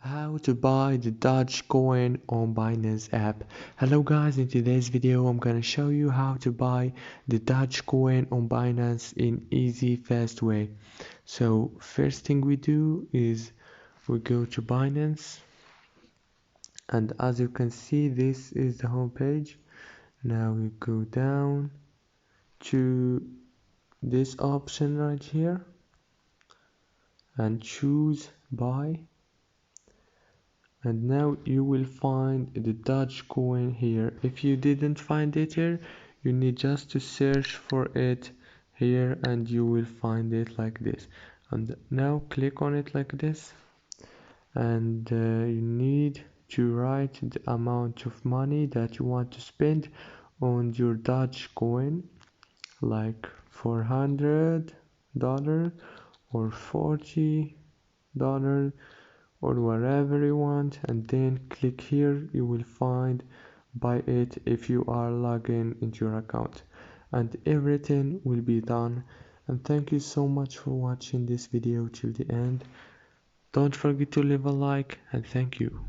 How to buy the DOGE coin on Binance app. Hello guys, in today's video I'm gonna show you how to buy the DOGE coin on Binance in easy fast way. So first thing we do is we go to Binance, and as you can see this is the home page. Now we go down to this option right here and choose buy. And now you will find the DOGE coin here. If you didn't find it here, you need just to search for it here and you will find it like this. And now click on it like this, and you need to write the amount of money that you want to spend on your DOGE coin, like $400 or $40 or wherever you want, and then click here. You will find buy it if you are logging into your account, and everything will be done. And thank you so much for watching this video till the end. Don't forget to leave a like, and thank you.